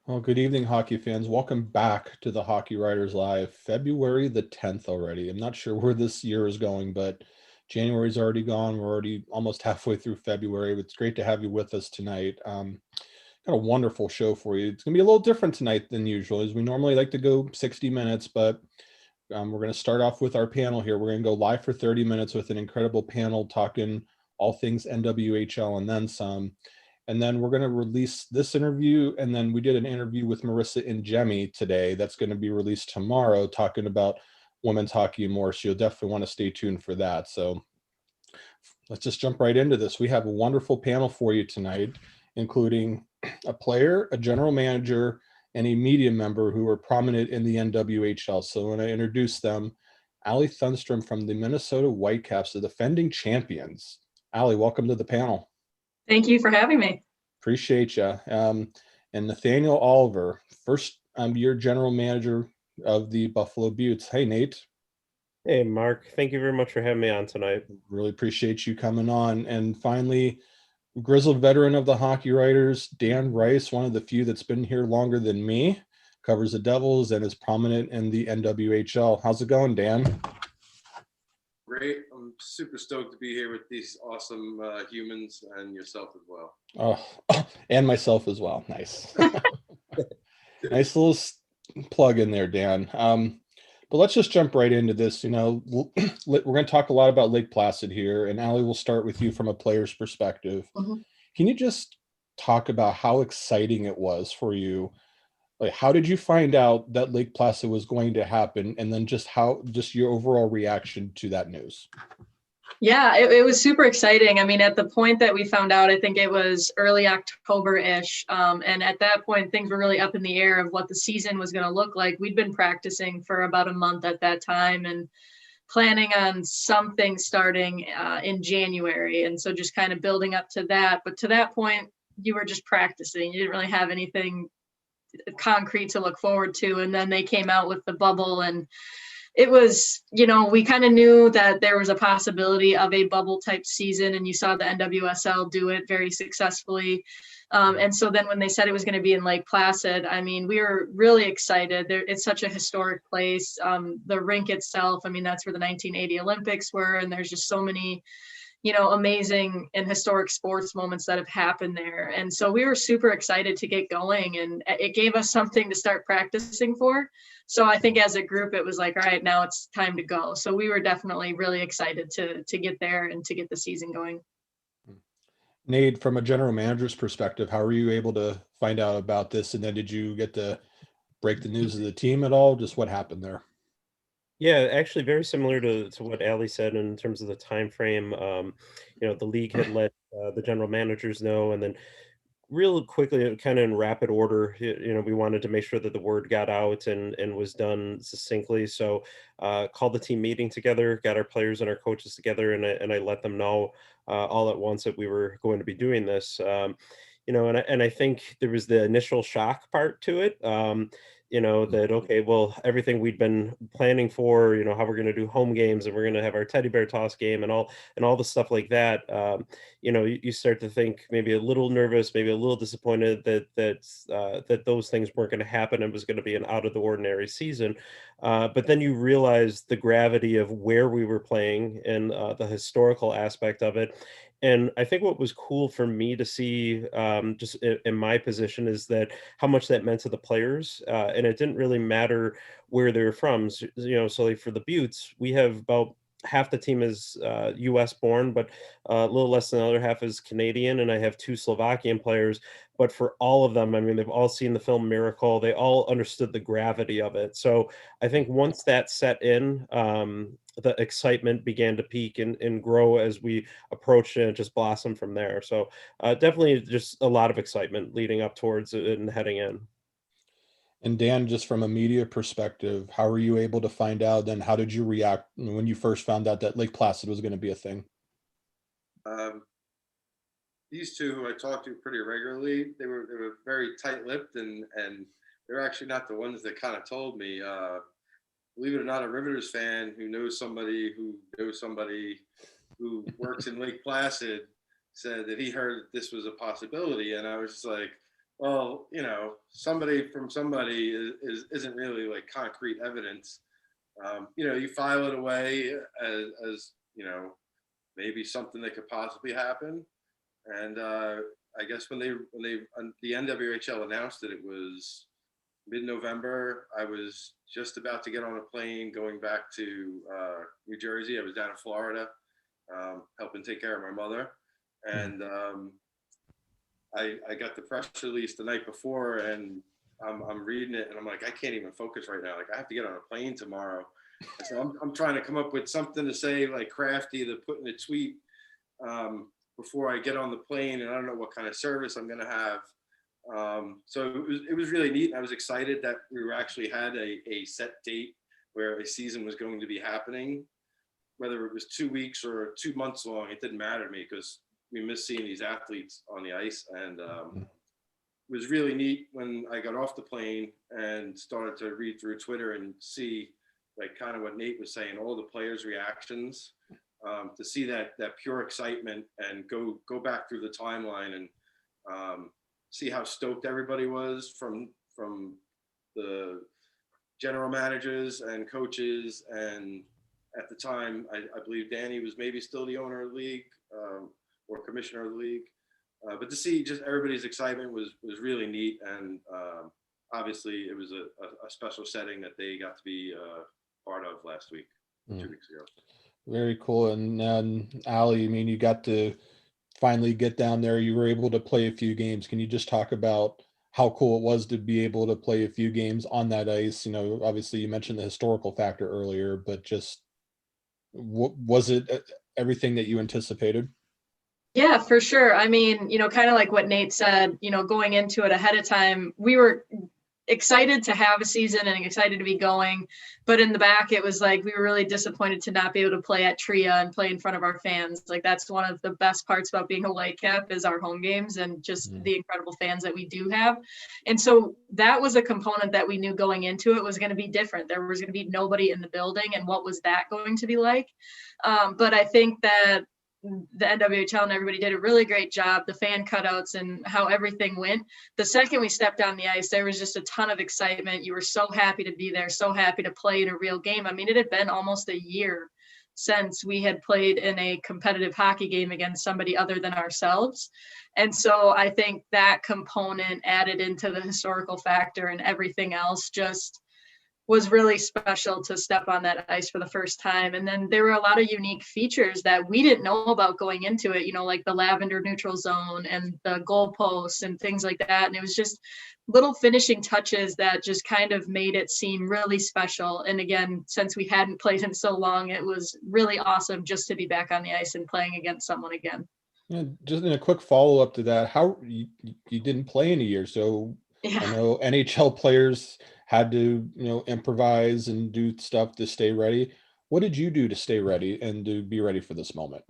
Well, good evening, hockey fans. Welcome back to the Hockey Writers Live. February the 10th already. I'm not sure where this year is going, but January's already gone. We're already almost halfway through February. It's great to have you with us tonight. Got a wonderful show for you. It's going to be a little different tonight than usual, as we normally like to go 60 minutes, but we're going to start off with our panel here. We're going to go live for 30 minutes with an incredible panel talking all things NWHL and then some. And then we're going to release this interview. And then we did an interview with Marissa and Jemmy today. That's going to be released tomorrow, talking about women's hockey and more. So you'll definitely want to stay tuned for that. So let's just jump right into this. We have a wonderful panel for you tonight, including a player, a general manager, and a media member who are prominent in the NWHL. So when I introduce them, Allie Thunstrom from the Minnesota Whitecaps, the defending champions. Allie, welcome to the panel. Thank you for having me. Appreciate you. And Nathaniel Oliver, first year general manager of the Buffalo Beauts. Hey, Nate. Hey, Mark. Thank you very much for having me on tonight. Really appreciate you coming on. And finally, grizzled veteran of the Hockey Writers, Dan Rice, one of the few that's been here longer than me, covers the Devils and is prominent in the NWHL. How's it going, Dan? Great. I'm super stoked to be here with these awesome humans and yourself as well. Oh, and myself as well. Nice. Nice little plug in there, Dan. But let's just jump right into this. You know, we're going to talk a lot about Lake Placid here, and Allie, we'll start with you from a player's perspective. Mm-hmm. Can you just talk about how exciting it was for you? Like, how did you find out that Lake Placid was going to happen, and then just your overall reaction to that news? Yeah, it was super exciting. I mean, at the point that we found out, I think it was early October-ish. And at that point, things were really up in the air of what the season was going to look like. We'd been practicing for about a month at that time and planning on something starting in January. And so just kind of building up to that. But to that point, you were just practicing. You didn't really have anything concrete to look forward to. And then they came out with the bubble, and it was, we kind of knew that there was a possibility of a bubble type season, and you saw the NWSL do it very successfully. And so then when they said it was going to be in Lake Placid, I mean, we were really excited. It's such a historic place. The rink itself, I mean, that's where the 1980 Olympics were. And there's just so many, amazing and historic sports moments that have happened there. And so we were super excited to get going, and it gave us something to start practicing for. So I think as a group, it was like, all right, now it's time to go. So we were definitely really excited to get there and to get the season going. Nate, from a general manager's perspective, how were you able to find out about this? And then did you get to break the news to the team at all? Just what happened there? Yeah, actually very similar to what Allie said in terms of the time frame. The league had let the general managers know, and then real quickly, kind of in rapid order, we wanted to make sure that the word got out and was done succinctly. So called the team meeting together, got our players and our coaches together, and I let them know all at once that we were going to be doing this. And I think there was the initial shock part to it. That, okay, well, everything we'd been planning for, how we're going to do home games, and we're going to have our teddy bear toss game and all the stuff like that. You start to think maybe a little nervous, maybe a little disappointed that those things weren't going to happen and was going to be an out of the ordinary season. But then you realize the gravity of where we were playing and the historical aspect of it. And I think what was cool for me to see, just in my position, is that how much that meant to the players, and it didn't really matter where they're from. So like for the Beauts, we have about half the team is U.S. born, but a little less than the other half is Canadian, and I have 2 Slovakian players. But for all of them, I mean, they've all seen the film Miracle. They all understood the gravity of it. So I think once that set in, the excitement began to peak and grow as we approached it, and just blossomed from there. So definitely just a lot of excitement leading up towards it and heading in. And Dan, just from a media perspective, how were you able to find out? And how did you react when you first found out that Lake Placid was going to be a thing? These two who I talked to pretty regularly, they were very tight-lipped, and they're actually not the ones that kind of told me. Believe it or not, a Riveters fan who knows somebody who works in Lake Placid said that he heard that this was a possibility, and I was just like, well, somebody from somebody isn't really like concrete evidence. You file it away as maybe something that could possibly happen. And I guess when the NWHL announced it, it was mid-November. I was just about to get on a plane going back to New Jersey. I was down in Florida, helping take care of my mother, and I got the press release the night before, and I'm reading it, and I'm like, I can't even focus right now. Like, I have to get on a plane tomorrow. So I'm trying to come up with something to say, like, crafty, to put in a tweet before I get on the plane, and I don't know what kind of service I'm going to have. So it was really neat. I was excited that we actually had a set date where a season was going to be happening. Whether it was 2 weeks or 2 months long, it didn't matter to me, because we miss seeing these athletes on the ice. And it was really neat when I got off the plane and started to read through Twitter and see, like, kind of what Nate was saying, all the players' reactions, to see that pure excitement, and go back through the timeline and see how stoked everybody was, from the general managers and coaches. And at the time, I believe Danny was maybe still the owner of the league, or commissioner of the league. But to see just everybody's excitement was really neat. And obviously it was a special setting that they got to be part of last week, 2 weeks ago. Very cool. And Allie, I mean, you got to finally get down there. You were able to play a few games. Can you just talk about how cool it was to be able to play a few games on that ice? Obviously you mentioned the historical factor earlier, but just was it everything that you anticipated? Yeah, for sure. I mean, kind of like what Nate said, going into it ahead of time, we were excited to have a season and excited to be going. But in the back, it was like we were really disappointed to not be able to play at Tria and play in front of our fans. Like, that's one of the best parts about being a Whitecap, is our home games and just the incredible fans that we do have. And so that was a component that we knew going into it was going to be different. There was going to be nobody in the building, and what was that going to be like? But I think that the NWHL and everybody did a really great job, the fan cutouts and how everything went. The second we stepped on the ice, there was just a ton of excitement. You were so happy to be there, so happy to play in a real game. I mean, it had been almost a year since we had played in a competitive hockey game against somebody other than ourselves. And so I think that component added into the historical factor, and everything else just was really special to step on that ice for the first time. And then there were a lot of unique features that we didn't know about going into it, like the lavender neutral zone and the goalposts and things like that. And it was just little finishing touches that just kind of made it seem really special. And again, since we hadn't played in so long, it was really awesome just to be back on the ice and playing against someone again. Yeah, just in a quick follow-up to that, how you didn't play in a year, so Yeah. I know NHL players had to, improvise and do stuff to stay ready. What did you do to stay ready and to be ready for this moment?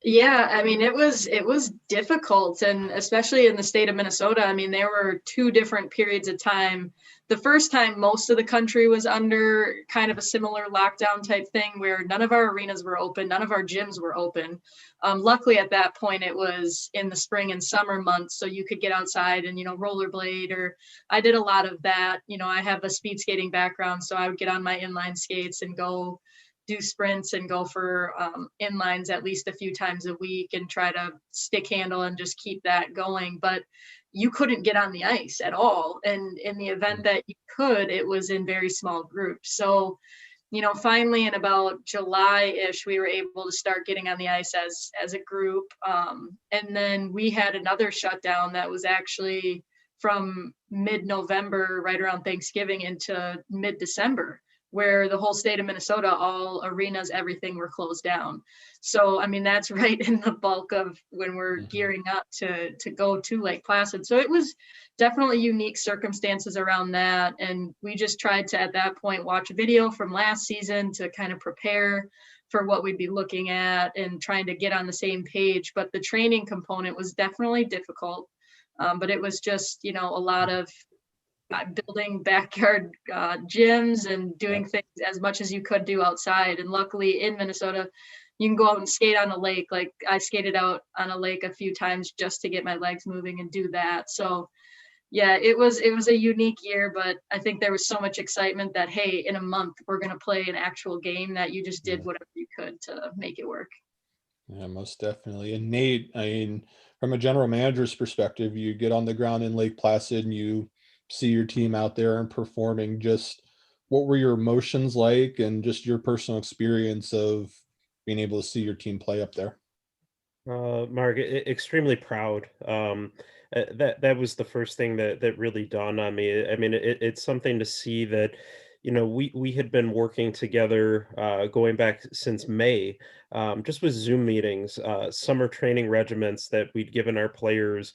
Yeah, I mean, it was difficult, and especially in the state of Minnesota. I mean, there were 2 different periods of time. The first time, most of the country was under kind of a similar lockdown type thing, where none of our arenas were open, none of our gyms were open. Luckily, at that point, it was in the spring and summer months, so you could get outside and rollerblade. Or I did a lot of that. I have a speed skating background, so I would get on my inline skates and go do sprints and go for inlines at least a few times a week and try to stick handle and just keep that going. But you couldn't get on the ice at all. And in the event that you could, it was in very small groups. So, finally in about July-ish, we were able to start getting on the ice as a group. And then we had another shutdown that was actually from mid-November, right around Thanksgiving, into mid-December, where the whole state of Minnesota, all arenas, everything were closed down. So, I mean, that's right in the bulk of when we're gearing up to go to Lake Placid. So it was definitely unique circumstances around that. And we just tried to, at that point, watch a video from last season to kind of prepare for what we'd be looking at and trying to get on the same page. But the training component was definitely difficult. But it was just, a lot of building backyard gyms and doing things as much as you could do outside. And luckily in Minnesota, you can go out and skate on a lake. Like, I skated out on a lake a few times just to get my legs moving and do that. So Yeah, it was a unique year, but I think there was so much excitement that, hey, in a month we're going to play an actual game, that you just did whatever you could to make it work. Yeah, most definitely. And Nate, I mean, from a general manager's perspective, you get on the ground in Lake Placid and you see your team out there and performing. Just what were your emotions like, and just your personal experience of being able to see your team play up there? Mark, extremely proud. That was the first thing that really dawned on me. I mean, it's something to see that, we had been working together going back since May, just with Zoom meetings, summer training regiments that we'd given our players,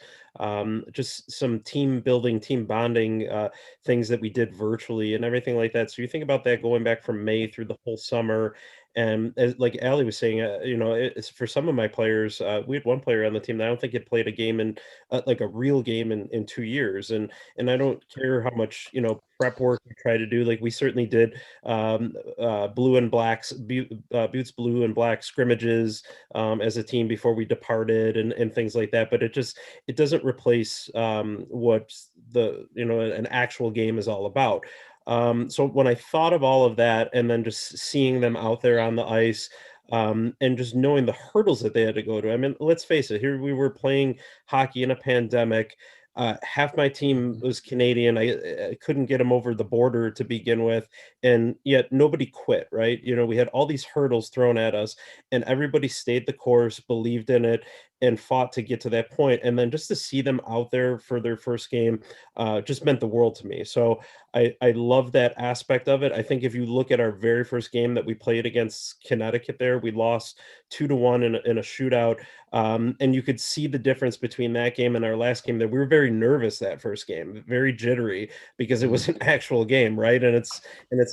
just some team building, team bonding things that we did virtually and everything like that. So you think about that going back from May through the whole summer. And as like Allie was saying, it's for some of my players. We had one player on the team that I don't think had played a game in like a real game in 2 years, and I don't care how much prep work we try to do. Like we certainly did blue and blacks, Beauts blue and black scrimmages as a team before we departed and things like that. But it doesn't replace what an actual game is all about. So when I thought of all of that and then just seeing them out there on the ice, and just knowing the hurdles that they had to go to. I mean, let's face it, here we were playing hockey in a pandemic. Half my team was Canadian. I couldn't get them over the border to begin with, and yet nobody quit, right? We had all these hurdles thrown at us, and everybody stayed the course, believed in it, and fought to get to that point. And then just to see them out there for their first game just meant the world to me. So I love that aspect of it. I think if you look at our very first game that we played against Connecticut there, we lost 2-1 in a shootout. And you could see the difference between that game and our last game, that we were very nervous that first game, very jittery, because it was an actual game, right? And it's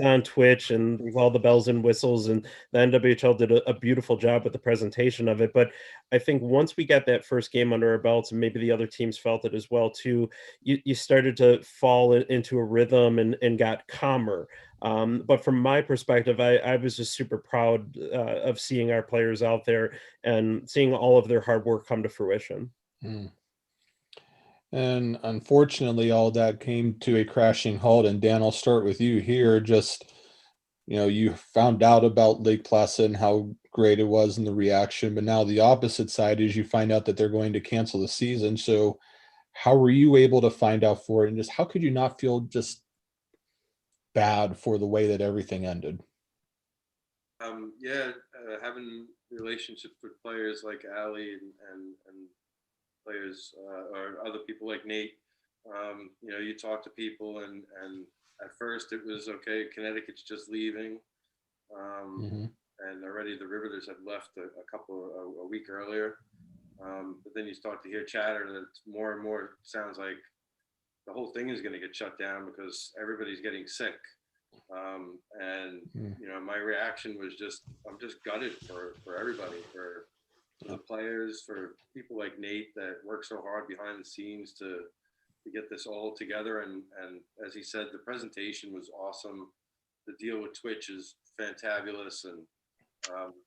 on Twitch and with all the bells and whistles, and the NWHL did a beautiful job with the presentation of it. But I think once we got that first game under our belts, and maybe the other teams felt it as well too, you started to fall into a rhythm and got calmer. But from my perspective, I was just super proud of seeing our players out there and seeing all of their hard work come to fruition. Mm. And unfortunately, all that came to a crashing halt. And Dan, I'll start with you here. Just, you found out about Lake Placid and how great it was and the reaction, but now the opposite side is you find out that they're going to cancel the season. So how were you able to find out for it? And just how could you not feel just bad for the way that everything ended? Yeah, having relationships with players like Allie and players or other people like Nate. You talk to people, and at first it was okay. Connecticut's just leaving, and already the Riveters had left a week earlier. But then you start to hear chatter that more and more sounds like the whole thing is going to get shut down because everybody's getting sick. My reaction was I'm just gutted for everybody, for the players, for people like Nate that work so hard behind the scenes to get this all together. And as he said, the presentation was awesome. The deal with Twitch is fantabulous. And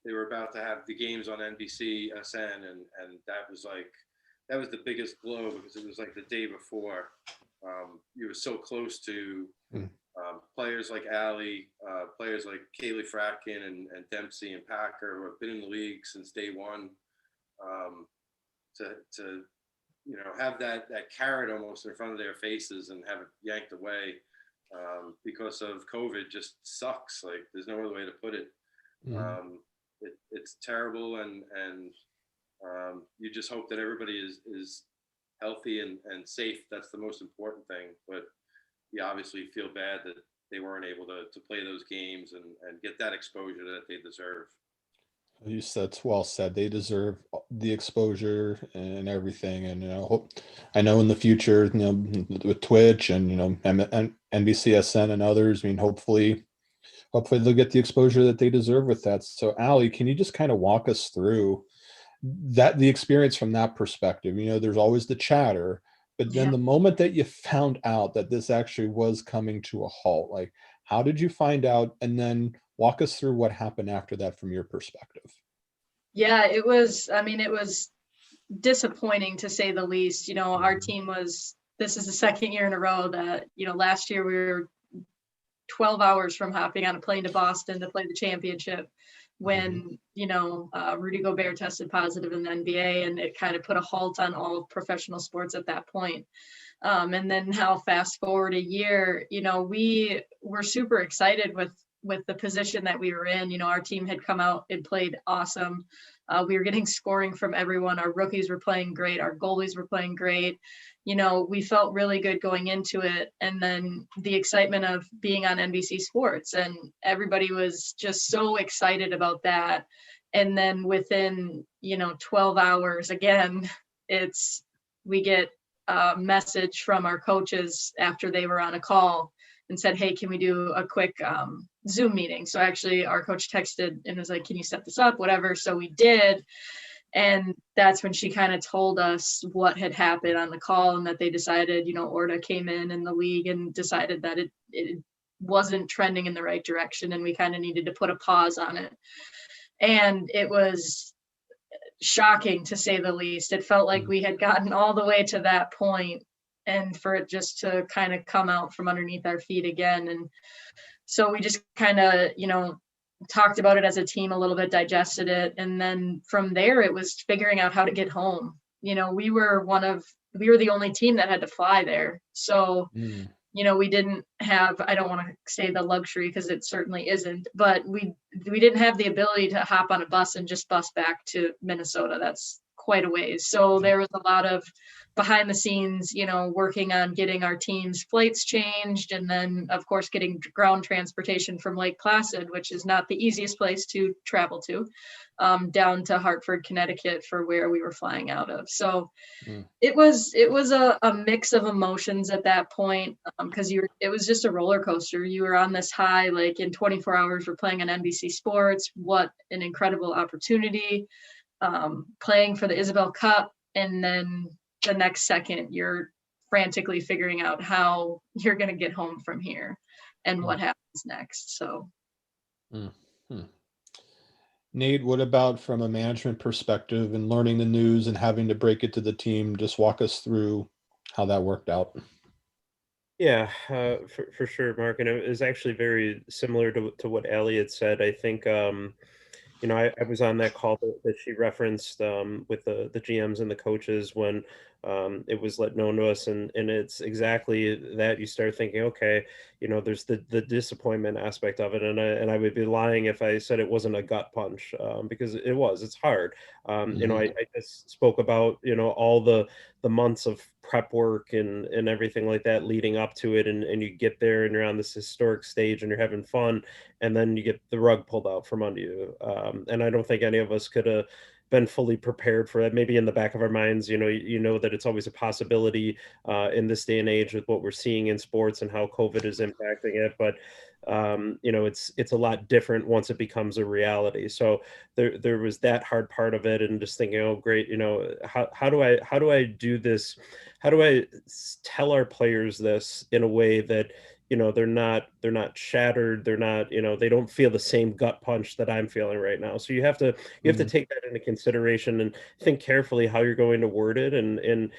they were about to have the games on NBC SN, and that was the biggest blow, because it was like the day before. You were so close to players like Allie, players like Kaylee Fratkin and Dempsey and Packer, who have been in the league since day one. To have that carrot almost in front of their faces and have it yanked away because of COVID just sucks. Like, there's no other way to put it. It's terrible, and you just hope that everybody is healthy and safe. That's the most important thing. But you obviously feel bad that they weren't able to play those games and get that exposure that they deserve. That's well said. They deserve the exposure and everything. And I know in the future, with Twitch and NBCSN and others, I mean, hopefully they'll get the exposure that they deserve with that. So, Allie, can you just kind of walk us through the experience from that perspective? There's always the chatter, but then the moment that you found out that this actually was coming to a halt, like, how did you find out? And then walk us through what happened after that from your perspective. Yeah, it was disappointing, to say the least. Our team was this is the second year in a row that, last year we were 12 hours from hopping on a plane to Boston to play the championship when, Rudy Gobert tested positive in the NBA, and it kind of put a halt on all professional sports at that point. And then now fast forward a year, we were super excited with the position that we were in. Our team had come out and played awesome. We were getting scoring from everyone. Our rookies were playing great. Our goalies were playing great. We felt really good going into it. And then the excitement of being on NBC Sports, and everybody was just so excited about that. And then within, 12 hours, again, we get a message from our coaches after they were on a call and said, hey, can we do a quick Zoom meeting? So actually our coach texted and was like, can you set this up, whatever. So we did. And that's when she kind of told us what had happened on the call, and that they decided, Orta came in the league and decided that it wasn't trending in the right direction, and we kind of needed to put a pause on it. And it was shocking, to say the least. It felt like we had gotten all the way to that point, and for it just to kind of come out from underneath our feet again. And so we just kind of, talked about it as a team a little bit, digested it. And then from there, it was figuring out how to get home. We were the only team that had to fly there. So, we didn't have, I don't want to say the luxury, because it certainly isn't, but we didn't have the ability to hop on a bus and just bus back to Minnesota. That's quite a ways. So there was a lot of behind the scenes, working on getting our team's flights changed. And then of course, getting ground transportation from Lake Placid, which is not the easiest place to travel to, down to Hartford, Connecticut, for where we were flying out of. So it was a mix of emotions at that point, because it was just a roller coaster. You were on this high, like in 24 hours, we're playing on NBC Sports. What an incredible opportunity, playing for the Isabel Cup. And then the next second, you're frantically figuring out how you're going to get home from here and what happens next. So. Nate, what about from a management perspective and learning the news and having to break it to the team? Just walk us through how that worked out. Yeah, for sure, Mark. And it was actually very similar to what Allie had said. I think, I was on that call that she referenced, with the GMs and the coaches when it was let known to us, and it's exactly that. You start thinking, okay, there's the disappointment aspect of it, and I would be lying if I said it wasn't a gut punch, because it's hard. I just spoke about all the months of prep work and everything like that leading up to it, and you get there and you're on this historic stage and you're having fun, and then you get the rug pulled out from under you. And I don't think any of us could have been fully prepared for that. Maybe in the back of our minds, that it's always a possibility in this day and age with what we're seeing in sports and how COVID is impacting it. But it's a lot different once it becomes a reality. So there was that hard part of it, and just thinking, oh great, how do I do this? How do I tell our players this in a way that they're not shattered, they're not, they don't feel the same gut punch that I'm feeling right now. So you have to take that into consideration and think carefully how you're going to word it, and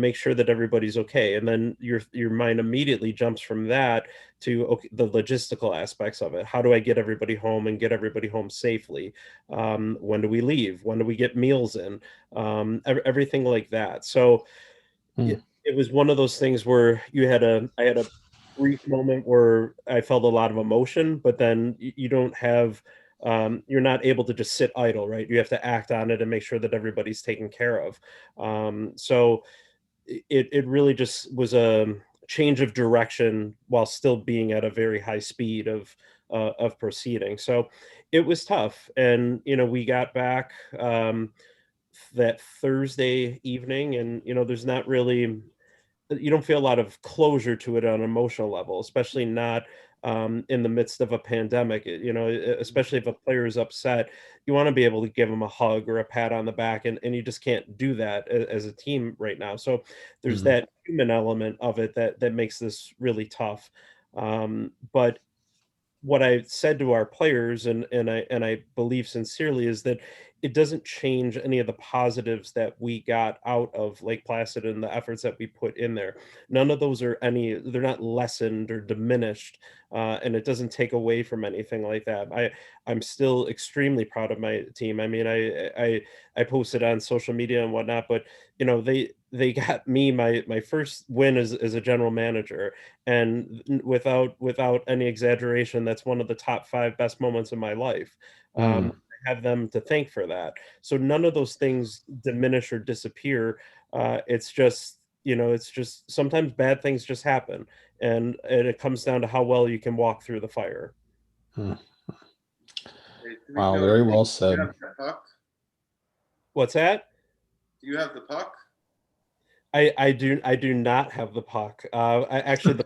make sure that everybody's okay. And then your mind immediately jumps from that to, okay, the logistical aspects of it. How do I get everybody home and get everybody home safely? When do we leave? When do we get meals in? Everything like that. So it was one of those things where I had a brief moment where I felt a lot of emotion, but then you don't have, you're not able to just sit idle, right? You have to act on it and make sure that everybody's taken care of. So it really just was a change of direction while still being at a very high speed of proceeding. So it was tough. And, we got back, that Thursday evening, and, there's not really, you don't feel a lot of closure to it on an emotional level, especially not in the midst of a pandemic. Especially if a player is upset, you want to be able to give them a hug or a pat on the back, and you just can't do that as a team right now. So there's that human element of it that makes this really tough. But what I said to our players, and I believe sincerely, is that it doesn't change any of the positives that we got out of Lake Placid and the efforts that we put in there. None of those are they're not lessened or diminished, and it doesn't take away from anything like that. I'm still extremely proud of my team. I mean, I posted on social media and whatnot, but they got me my first win as a general manager, and without any exaggeration, that's one of the top 5 best moments of my life. Mm, I have them to thank for that. So none of those things diminish or disappear. It's just it's just sometimes bad things just happen, and it comes down to how well you can walk through the fire. mm. Hey, Wow, D'Amico, very well do you said. have the puck? What's that? Do you have the puck? I do not have the puck. Actually,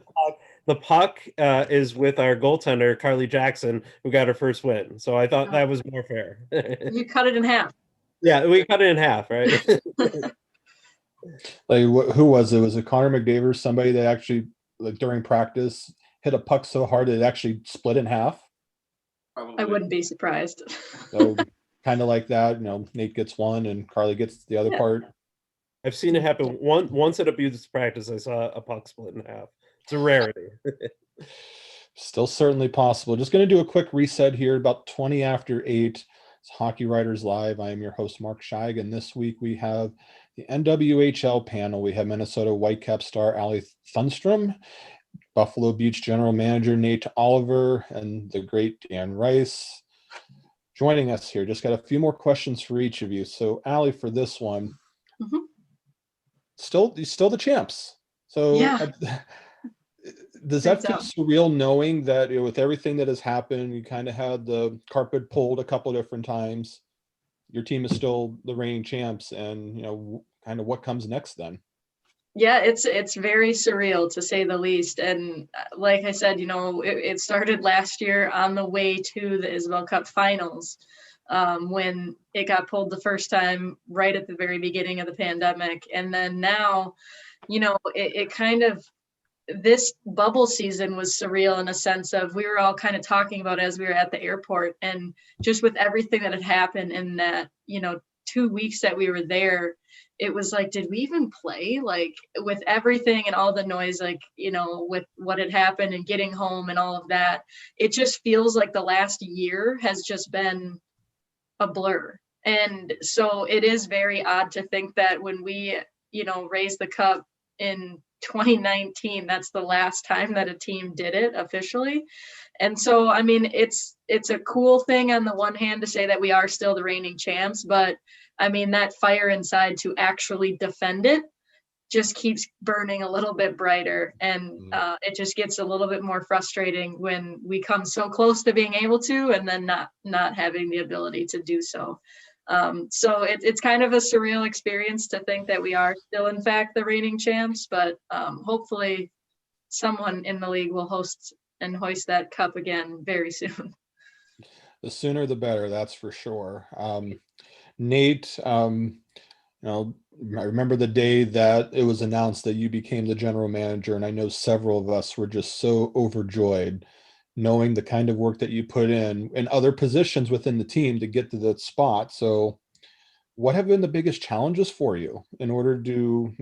the puck is with our goaltender Carly Jackson, who got her first win. So I thought that was more fair. You cut it in half. Yeah, we cut it in half, right? Like, who was it? Was it Connor McDavid, somebody that actually, like, during practice hit a puck so hard that it actually split in half? Probably. I wouldn't be surprised. So kind of like that, Nate gets one and Carly gets the other Yeah. part. I've seen it happen once at a Beauts practice. I saw a puck split in half. It's a rarity. Still certainly possible. Just going to do a quick reset here, about 20 after 8. It's Hockey Writers Live. I am your host, Mark Scheig, and this week we have the NWHL panel. We have Minnesota Whitecaps star Allie Thunstrom, Buffalo Beauts general manager Nate Oliver, and the great Dan Rice joining us here. Just got a few more questions for each of you. So, Allie, for this one, Mhm. still the champs. So Yeah. does Think that feel so. surreal knowing that with everything that has happened, you kind of had the carpet pulled a couple different times, your team is still the reigning champs, and kind of what comes next then? Yeah, it's very surreal to say the least. And like I said, it started last year on the way to the Isabel Cup finals, when it got pulled the first time right at the very beginning of the pandemic. And then now, it kind of, this bubble season was surreal in a sense of we were all kind of talking about as we were at the airport, and just with everything that had happened in that 2 weeks that we were there, it was like, did we even play? Like, with everything and all the noise, like, with what had happened and getting home and all of that, it just feels like the last year has just been a blur. And so it is very odd to think that when we raised the cup in 2019, that's the last time that a team did it officially. And so, I mean, it's a cool thing on the one hand to say that we are still the reigning champs, but I mean, that fire inside to actually defend it just keeps burning a little bit brighter. And it just gets a little bit more frustrating when we come so close to being able to, and then not having the ability to do so. So it's kind of a surreal experience to think that we are still, in fact, the reigning champs, but hopefully someone in the league will host and hoist that cup again very soon. The sooner the better, that's for sure. Nate, I remember the day that it was announced that you became the general manager, and I know several of us were just so overjoyed knowing the kind of work that you put in other positions within the team to get to that spot. So what have been the biggest challenges for you in order to,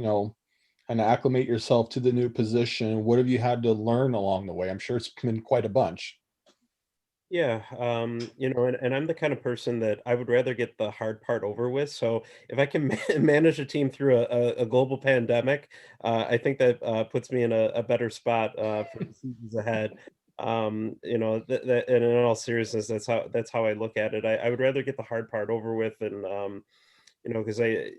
kind of acclimate yourself to the new position? What have you had to learn along the way? I'm sure it's been quite a bunch. Yeah, and I'm the kind of person that I would rather get the hard part over with. So if I can manage a team through a global pandemic, I think that puts me in a better spot for the seasons ahead. And in all seriousness, that's how I look at it. I would rather get the hard part over with, and because I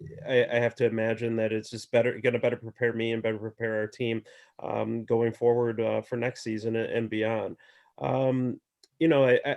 have to imagine that it's just going to better prepare me and better prepare our team going forward for next season and beyond. Um,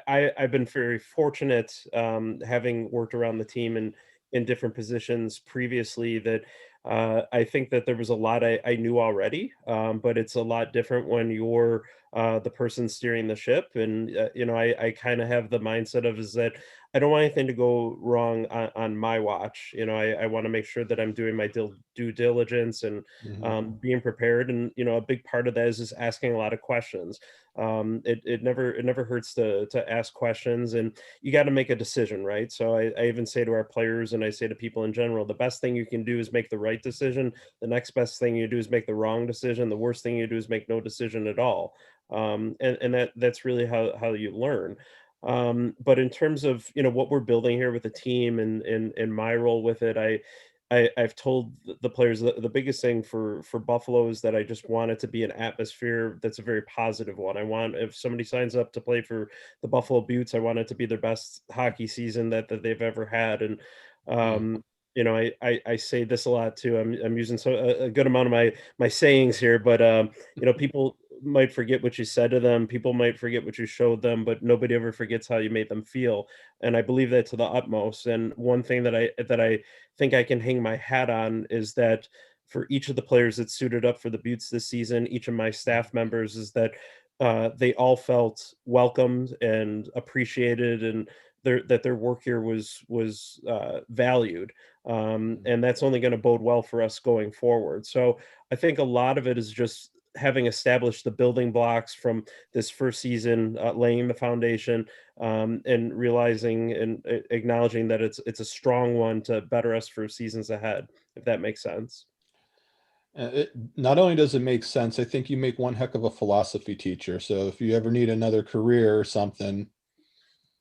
I've been very fortunate, having worked around the team in different positions previously, that I think that there was a lot I knew already, but it's a lot different when you're the person steering the ship. And I kind of have the mindset of is that I don't want anything to go wrong on my watch. I want to make sure that I'm doing my due diligence and Mhm. being prepared. And a big part of that is just asking a lot of questions. It never hurts to ask questions, and you got to make a decision, right? So I even say to our players, and I say to people in general, the best thing you can do is make the right decision. The next best thing you do is make the wrong decision. The worst thing you do is make no decision at all. And that's really how you learn. But in terms of what we're building here with the team and my role with it, I've told the players the biggest thing for Buffalo is that I just want it to be an atmosphere that's a very positive one. I want, if somebody signs up to play for the Buffalo Beauts, I want it to be their best hockey season that they've ever had. And Mm. I say this a lot too. I'm using a good amount of my sayings here, but people might forget what you said to them. People might forget what you showed them, but nobody ever forgets how you made them feel. And I believe that to the utmost. And one thing that I think I can hang my hat on is that for each of the players that suited up for the Buttes this season, each of my staff members, is that they all felt welcomed and appreciated, and their work here was valued. And that's only going to bode well for us going forward. So I think a lot of it is just having established the building blocks from this first season, laying the foundation, and realizing and acknowledging that it's a strong one to better us for seasons ahead, if that makes sense. Not only does it make sense, I think you make one heck of a philosophy teacher. So if you ever need another career or something,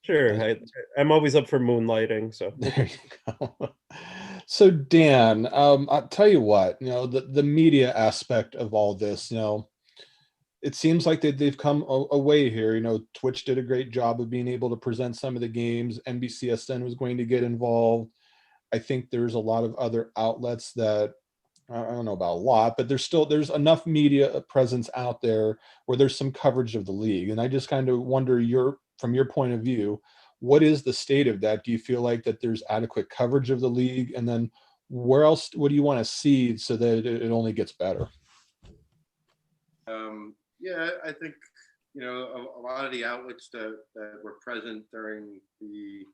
Sure, those, I'm always up for moonlighting, so. there you go. So Dan, I'll tell you what, the media aspect of all this, it seems like they've come away here. Twitch did a great job of being able to present some of the games. NBCSN was going to get involved. I think there's a lot of other outlets that I don't know about a lot, but there's enough media presence out there where there's some coverage of the league. And I just kind of wonder from your point of view, what is the state of that? Do you feel like that there's adequate coverage of the league? And then what do you want to see so that it only gets better? Yeah, I think a lot of the outlets that were present during the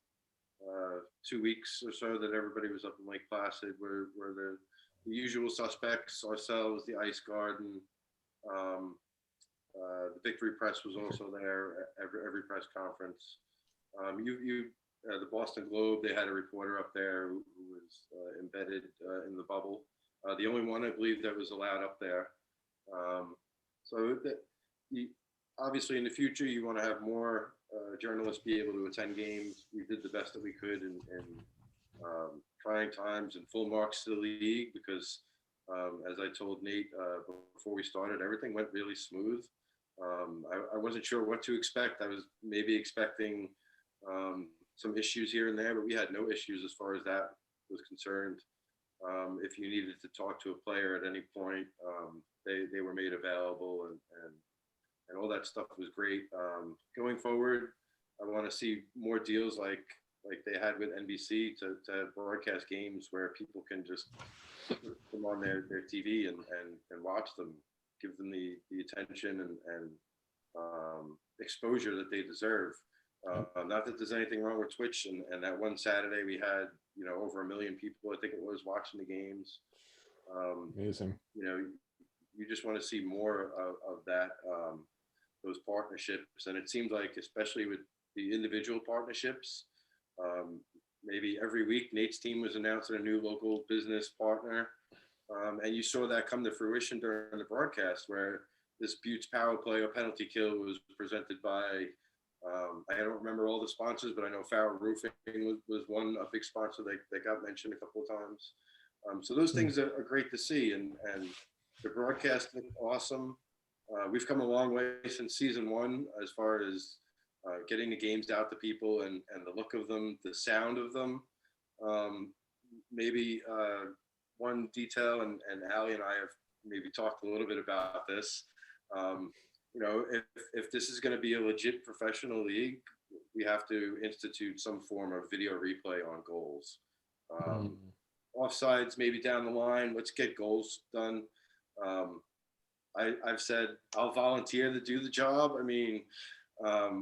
2 weeks or so that everybody was up in Lake Placid were the usual suspects, ourselves, the Ice Garden, the Victory Press was also there every press conference. The Boston Globe, they had a reporter up there who was embedded in the bubble. The only one I believe that was allowed up there. So that obviously in the future you want to have more journalists be able to attend games. We did the best that we could in trying times and full marks to the league because, as I told Nate before we started, everything went really smooth. I wasn't sure what to expect. I was maybe expecting some issues here and there, but we had no issues as far as that was concerned. If you needed to talk to a player at any point, they were made available, and all that stuff was great. Going forward, I want to see more deals like they had with NBC to broadcast games where people can just put them on their TV and watch them, give them the attention and exposure that they deserve. Not that there's anything wrong with Twitch, and that one Saturday we had over 1 million people, I think it was, watching the games. Amazing. You just want to see more of that, those partnerships, and it seems like especially with the individual partnerships, maybe every week Nate's team was announcing a new local business partner, and you saw that come to fruition during the broadcast where this Beauts power play or penalty kill was presented by I don't remember all the sponsors, but I know Farrell Roofing was one, a big sponsor that got mentioned a couple of times. So those things are great to see, and the broadcast looked awesome. We've come a long way since season one as far as getting the games out to people and the look of them, the sound of them. Maybe one detail, and Allie and I have maybe talked a little bit about this. If this is going to be a legit professional league, we have to institute some form of video replay on goals. Offsides, maybe down the line, let's get goals done. I've said I'll volunteer to do the job. I mean,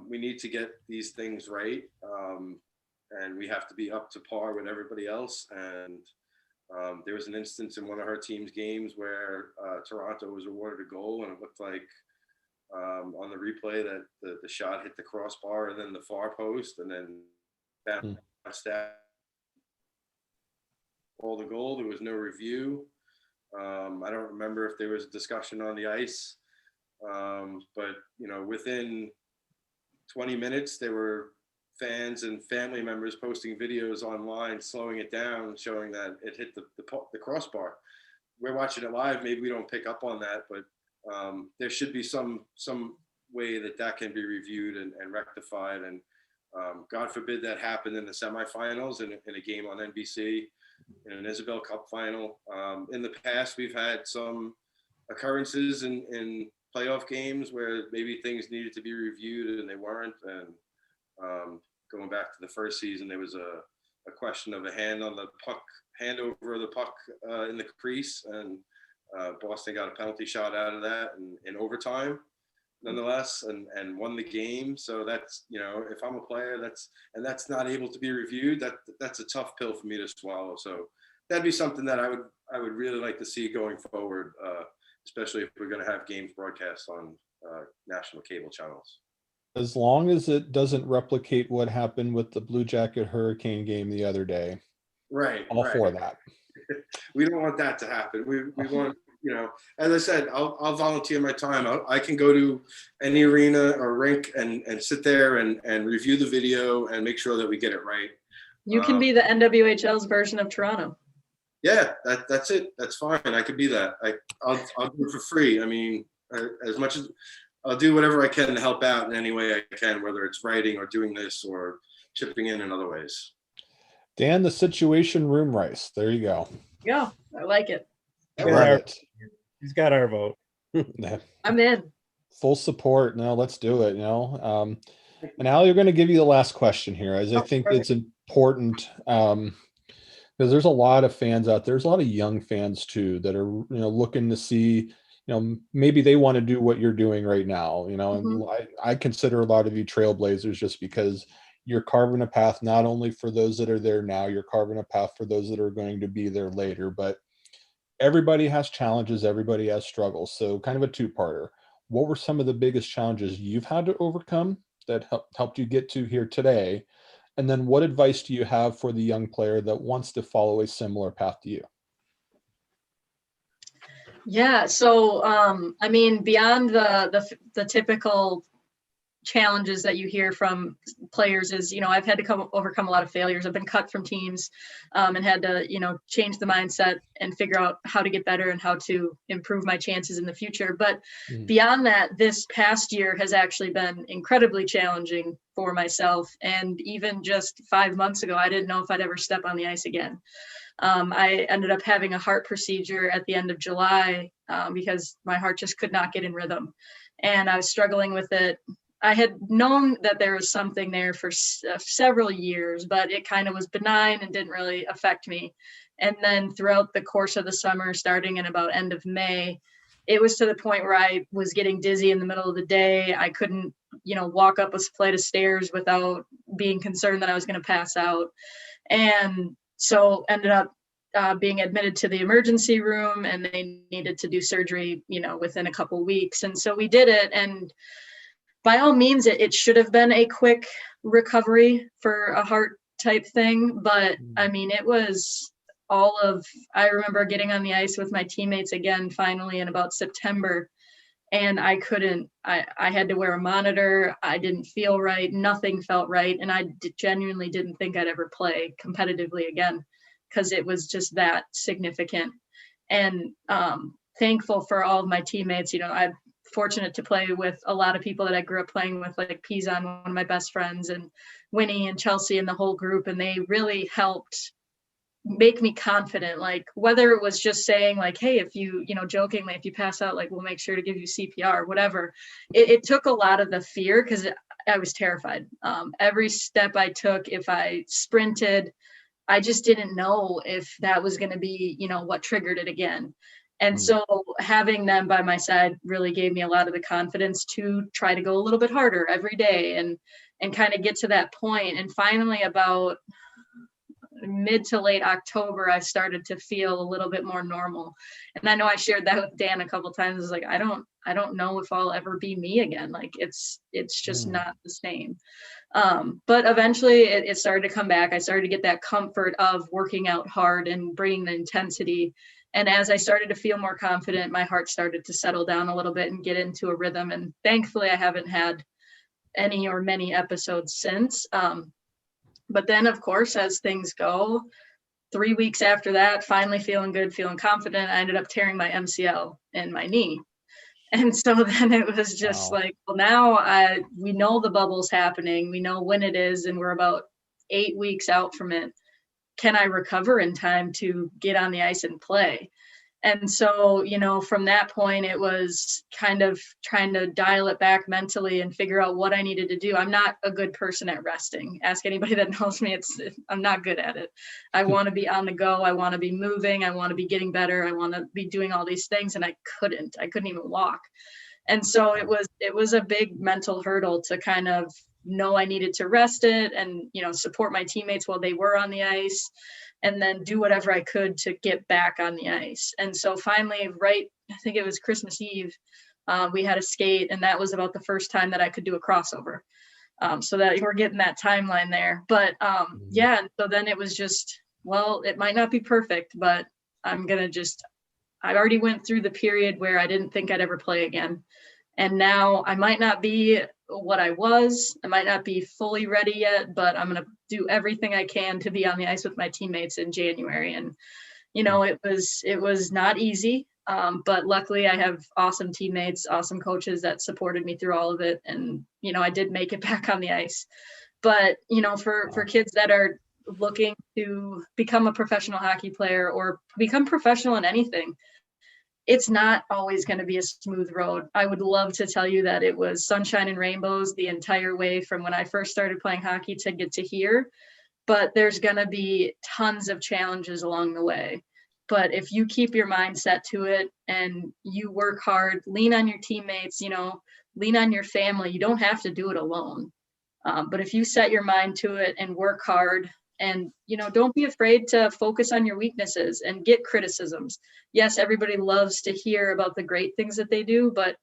we need to get these things right. and we have to be up to par with everybody else. And there was an instance in one of her team's games where Toronto was awarded a goal, and it looked like on the replay that the shot hit the crossbar and then the far post, and then bounced out all the goal. There was no review. I don't remember if there was a discussion on the ice, but within 20 minutes, there were fans and family members posting videos online, slowing it down, showing that it hit the crossbar. We're watching it live. Maybe we don't pick up on that, but there should be some way that can be reviewed and rectified. And God forbid that happened in the semifinals in a game on NBC, in an Isabel Cup final. In the past, we've had some occurrences in playoff games where maybe things needed to be reviewed and they weren't. And going back to the first season, there was a question of a hand on the puck, hand over the puck in the crease, and Boston got a penalty shot out of that in overtime, nonetheless, and won the game. So that's, if I'm a player that's not able to be reviewed, that's a tough pill for me to swallow. So that'd be something that I would really like to see going forward, especially if we're going to have games broadcast on national cable channels. As long as it doesn't replicate what happened with the Blue Jacket Hurricane game the other day. Right. All for that. We don't want that to happen. We want, as I said, I'll volunteer my time. I can go to any arena or rink and sit there and review the video and make sure that we get it right. You can be the NWHL's version of Toronto. Yeah, that's it. That's fine. I could be that. I'll do it for free. I mean, as much as I'll do whatever I can to help out in any way I can, whether it's writing or doing this or chipping in other ways. Dan, the Situation Room Rice. There you go. Yeah, I like it. I love it. He's got our vote. I'm in. Full support. No, let's do it. And Allie, you're going to give you the last question here, as I think it's important, because there's a lot of fans out there. There's a lot of young fans too that are looking to see. Maybe they want to do what you're doing right now. And I consider a lot of you trailblazers just because you're carving a path not only for those that are there now, you're carving a path for those that are going to be there later. But everybody has challenges, everybody has struggles. So kind of a two-parter. What were some of the biggest challenges you've had to overcome that helped you get to here today? And then what advice do you have for the young player that wants to follow a similar path to you? Yeah, so I mean, beyond the typical challenges that you hear from players is, I've had to overcome a lot of failures. I've been cut from teams and had to, change the mindset and figure out how to get better and how to improve my chances in the future. But beyond that, this past year has actually been incredibly challenging for myself. And even just 5 months ago, I didn't know if I'd ever step on the ice again. I ended up having a heart procedure at the end of July because my heart just could not get in rhythm. And I was struggling with it. I had known that there was something there for several years, but it kind of was benign and didn't really affect me. And then throughout the course of the summer, starting in about end of May, it was to the point where I was getting dizzy in the middle of the day. I couldn't, walk up a flight of stairs without being concerned that I was going to pass out. And so ended up being admitted to the emergency room, and they needed to do surgery, within a couple of weeks. And so we did it. And by all means, it should have been a quick recovery for a heart type thing. But I mean, it was I remember getting on the ice with my teammates again, finally in about September. And I had to wear a monitor. I didn't feel right. Nothing felt right. And I genuinely didn't think I'd ever play competitively again, because it was just that significant. And thankful for all of my teammates. I'm fortunate to play with a lot of people that I grew up playing with, like Pizan, one of my best friends, and Winnie and Chelsea and the whole group. And they really helped make me confident, like whether it was just saying like, hey, if you, jokingly, if you pass out, like, we'll make sure to give you CPR, whatever. It took a lot of the fear, because I was terrified. Every step I took, if I sprinted, I just didn't know if that was going to be, what triggered it again. And so having them by my side really gave me a lot of the confidence to try to go a little bit harder every day and kind of get to that point. And finally, about mid to late October, I started to feel a little bit more normal. And I know I shared that with Dan a couple of times. It's like, I don't know if I'll ever be me again. Like it's just not the same. But eventually it started to come back. I started to get that comfort of working out hard and bringing the intensity. And as I started to feel more confident, my heart started to settle down a little bit and get into a rhythm. And thankfully I haven't had any or many episodes since. But then, of course, as things go, 3 weeks after that, finally feeling good, feeling confident, I ended up tearing my MCL in my knee. And so then it was just like, well, now we know the bubble's happening. We know when it is, and we're about 8 weeks out from it. Can I recover in time to get on the ice and play? And so, from that point, it was kind of trying to dial it back mentally and figure out what I needed to do. I'm not a good person at resting. Ask anybody that knows me. I'm not good at it. I want to be on the go. I want to be moving. I want to be getting better. I want to be doing all these things. And I couldn't even walk. And so it was a big mental hurdle to kind of know I needed to rest it and, support my teammates while they were on the ice, and then do whatever I could to get back on the ice. And so finally, I think it was Christmas Eve, we had a skate, and that was about the first time that I could do a crossover. So that we're getting that timeline there. But so then it was just, well, it might not be perfect, but I already went through the period where I didn't think I'd ever play again. And now I might not be what I was. I might not be fully ready yet, but I'm going to do everything I can to be on the ice with my teammates in January. And, it was not easy. But luckily I have awesome teammates, awesome coaches that supported me through all of it. And, I did make it back on the ice. But, for kids that are looking to become a professional hockey player or become professional in anything, it's not always going to be a smooth road. I would love to tell you that it was sunshine and rainbows the entire way from when I first started playing hockey to get to here, but there's going to be tons of challenges along the way. But if you keep your mind set to it and you work hard, lean on your teammates, lean on your family, you don't have to do it alone. But if you set your mind to it and work hard, and, don't be afraid to focus on your weaknesses and get criticisms. Yes, everybody loves to hear about the great things that they do, but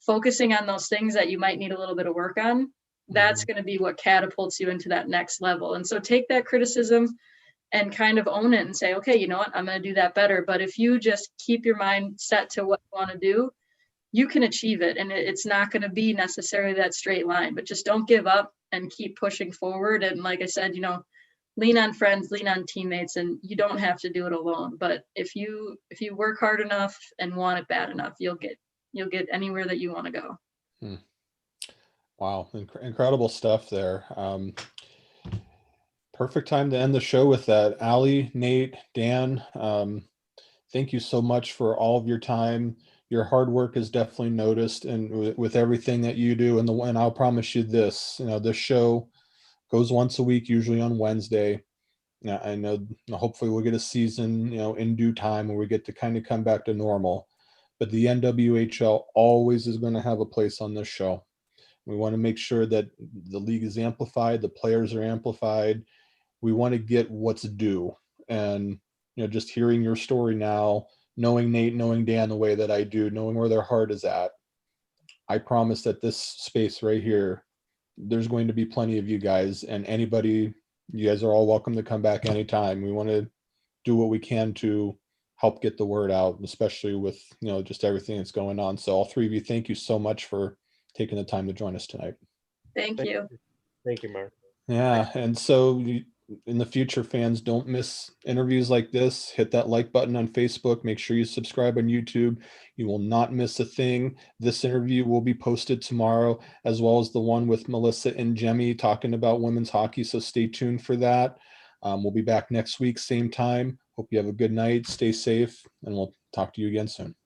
focusing on those things that you might need a little bit of work on, that's going to be what catapults you into that next level. And so take that criticism and kind of own it and say, okay, you know what, I'm going to do that better. But if you just keep your mind set to what you want to do, you can achieve it. And it's not going to be necessarily that straight line, but just don't give up and keep pushing forward. And like I said, lean on friends, lean on teammates, and you don't have to do it alone. But if you work hard enough and want it bad enough, you'll get anywhere that you want to go. Wow. Incredible stuff there. Perfect time to end the show with that. Allie, Nate, Dan, thank you so much for all of your time. Your hard work is definitely noticed, and with everything that you do. And I'll promise you this, this show goes once a week, usually on Wednesday. Now, I know hopefully we'll get a season, in due time where we get to kind of come back to normal. But the NWHL always is going to have a place on this show. We want to make sure that the league is amplified, the players are amplified. We want to get what's due. And, just hearing your story now, knowing Nate, knowing Dan the way that I do, knowing where their heart is at, I promise that this space right here, there's going to be plenty of you guys, and anybody, you guys are all welcome to come back anytime. We want to do what we can to help get the word out, especially with, just everything that's going on. So all three of you, thank you so much for taking the time to join us tonight. Thank you. Thank you, Mark. Yeah. And so in the future, fans, don't miss interviews like this. Hit that like button on Facebook. Make sure you subscribe on YouTube. You will not miss a thing. This interview will be posted tomorrow, as well as the one with Melissa and Jemmy talking about women's hockey. So stay tuned for that. We'll be back next week, same time. Hope you have a good night. Stay safe, and we'll talk to you again soon.